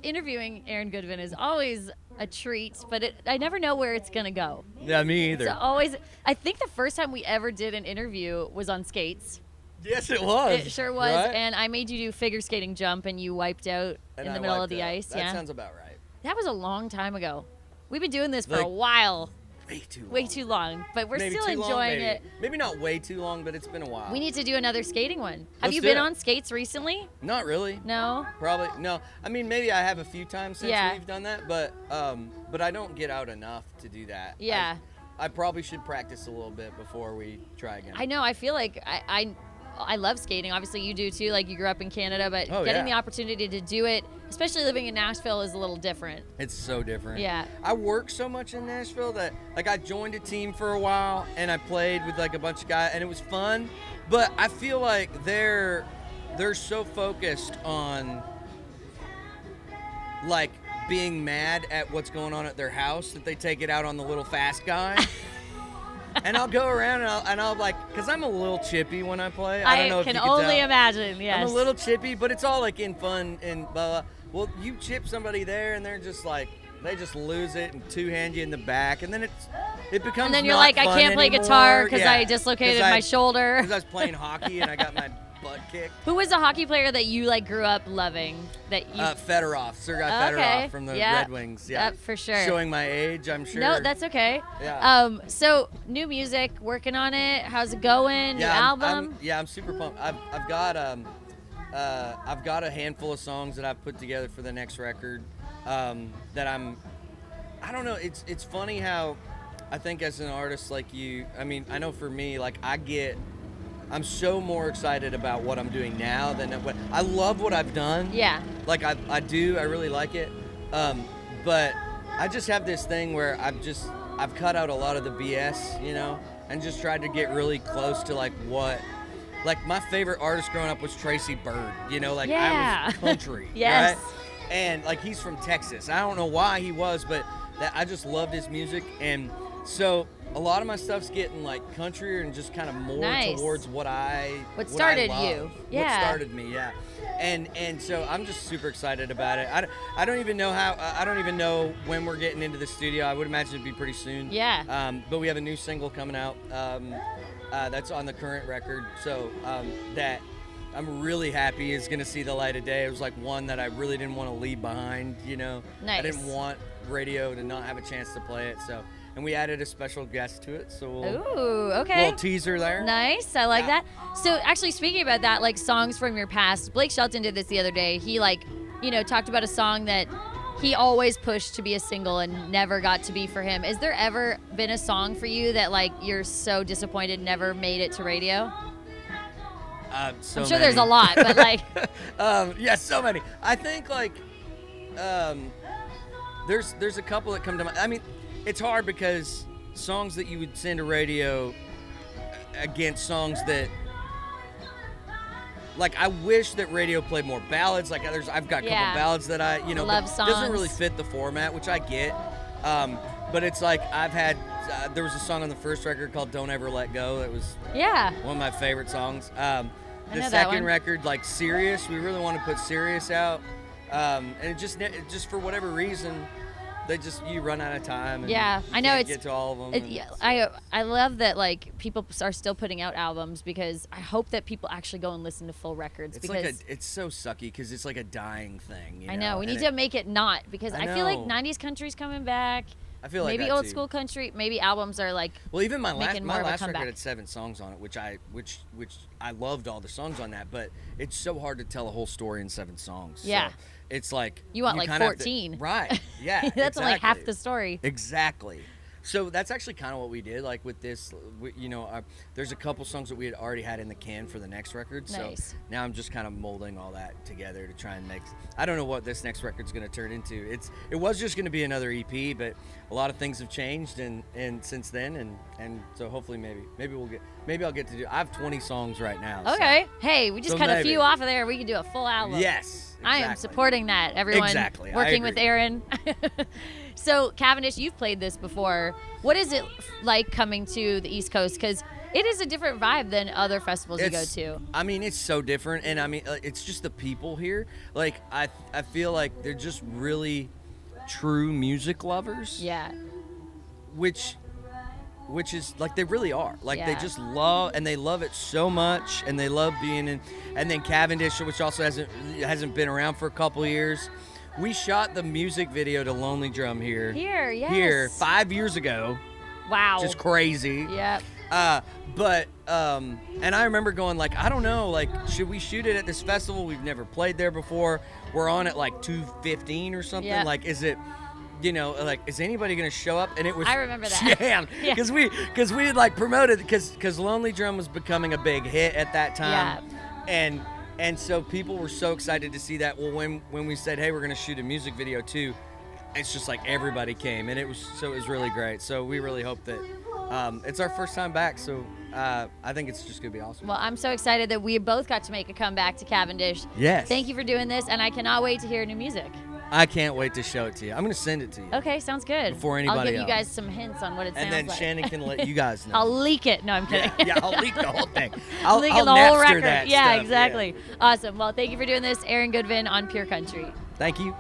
interviewing Aaron Goodvin is always a treat, but I never know where it's going to go. Yeah, me either. So I think the first time we ever did an interview was on skates. Yes, it was. It sure was. Right? And I made you do figure skating jump, and you wiped out in the middle of the ice. That sounds about right. That was a long time ago. We've been doing this for Like, a while. Way too long. But we're maybe still too long, enjoying maybe. it. Maybe not way too long, but it's been a while. We need to do another skating one. Have Let's you do been it. on skates recently? Not really. No? Probably no. I mean, maybe I have a few times since Yeah. we've done that, but I don't get out enough to do that. Yeah. I probably should practice a little bit before we try again. I know. I feel like I love skating. Obviously, you do too. Like, you grew up in Canada, but getting the opportunity to do it, especially living in Nashville, is a little different. It's so different. Yeah. I work so much in Nashville that, like, I joined a team for a while and I played with like a bunch of guys and it was fun, but I feel like they're so focused on like being mad at what's going on at their house that they take it out on the little fast guy. And I'll go around and I'll like, because I'm a little chippy when I play. I don't know if you can can only tell. imagine, yes. I'm a little chippy, but it's all like in fun and blah, blah. Well, you chip somebody there and they're just like, they just lose it and two-hand you in the back. And then it becomes And then you're not like, I fun can't play anymore. guitar because Yeah, I dislocated my shoulder. Because I was playing hockey and I got my butt kicked. Who was a hockey player that you like grew up loving? That you Fedorov, Sergei Fedorov from the Red Wings. Yeah, for sure. Showing my age, I'm sure. No, that's okay. Yeah. So new music, working on it. How's it going? New album? I'm super pumped. I've got a handful of songs that I've put together for the next record. That I don't know. It's funny how I think as an artist like you, I mean, I know for me, like I'm so more excited about what I'm doing now than what I love what I've done. Yeah. Like I do, I really like it. But I just have this thing where I've cut out a lot of the BS, you know, and just tried to get really close to like my favorite artist growing up was Tracy Byrd, you know, like I was country. Yes. Right? And like he's from Texas. I don't know why he was, but I just loved his music. And so a lot of my stuff's getting like countryer and just kind of more towards what started I love. you. Yeah. What started me, yeah. And so I'm just super excited about it. I don't even know I don't even know when we're getting into the studio. I would imagine it'd be pretty soon. Yeah. But we have a new single coming out that's on the current record. So that I'm really happy is going to see the light of day. It was like one that I really didn't want to leave behind, you know. Nice. I didn't want radio to not have a chance to play it. So, and we added a special guest to it. So Ooh, okay. Little teaser there. Nice. I like that. So actually speaking about that, like songs from your past, Blake Shelton did this the other day. He talked about a song that he always pushed to be a single and never got to be for him. Has there ever been a song for you that like you're so disappointed never made it to radio? I'm sure there's a lot, but like yeah, so many. I think like there's a couple that come to mind. I mean, it's hard because songs that you would send to radio against songs that like I wish that radio played more ballads. Like I've got a couple ballads that I love songs. Doesn't really fit the format, which I get. But it's like I've had there was a song on the first record called "Don't Ever Let Go" that was one of my favorite songs. The second record, like Serious, we really want to put Serious out, and it just for whatever reason, you run out of time. And I know can't get to all of them. I love that like people are still putting out albums because I hope that people actually go and listen to full records because it's so sucky because it's like a dying thing. I know we need to make it not because I feel like 90s country's coming back. I feel like maybe that old too. school country, maybe albums are like even my last comeback. record had 7 songs on it, which I loved all the songs on that, but it's so hard to tell a whole story in 7 songs. Yeah. So it's like you want like 14. Right. Yeah. That's exactly. like half the story. Exactly. So that's actually kind of what we did. Like with this, there's a couple songs that we had already had in the can for the next record. Nice. So now I'm just kind of molding all that together to try and make. I don't know what this next record's going to turn into. It was just going to be another EP, but a lot of things have changed and since then, and so hopefully maybe I'll get to do. I have 20 songs right now. Okay. So, hey, we just cut a few off of there. We can do a full album. Yes. Exactly. I am supporting that, everyone. Exactly. Working with Aaron. So, Cavendish, you've played this before. What is it like coming to the East Coast? Because It is a different vibe than other festivals you go to. I mean, it's so different, and I mean, it's just the people here. Like, I feel like they're just really true music lovers. Yeah. Which is like they really are. Like they Yeah. just love, and they love it so much, and they love being in. And then Cavendish, which also hasn't been around for a couple years. We shot the music video to Lonely Drum here. Here, 5 years ago. Wow. Just crazy. Yep. But and I remember going like, I don't know, like, should we shoot it at this festival? We've never played there before. We're on at like 2:15 or something. Yep. Like, is it, you know, like, is anybody gonna show up? And it was. I remember that. Jammed. Yeah. Because we had like promoted because Lonely Drum was becoming a big hit at that time. Yeah. And so people were so excited to see that. Well, when we said, hey, we're gonna shoot a music video too, it's just like everybody came, and it was really great. So we really hope that it's our first time back. So I think it's just gonna be awesome. Well, I'm so excited that we both got to make a comeback to Cavendish. Yes. Thank you for doing this, and I cannot wait to hear new music. I can't wait to show it to you. I'm gonna send it to you. Okay, sounds good. Before I'll anybody give you else. guys some hints on what it sounds And then like. Shannon can let you guys know. I'll leak it. No, I'm kidding. Yeah, I'll leak the whole thing. I'll leak I'll the whole Napster record. that Yeah, stuff. exactly. Awesome. Well, thank you for doing this, Aaron Goodvin on Pure Country. Thank you.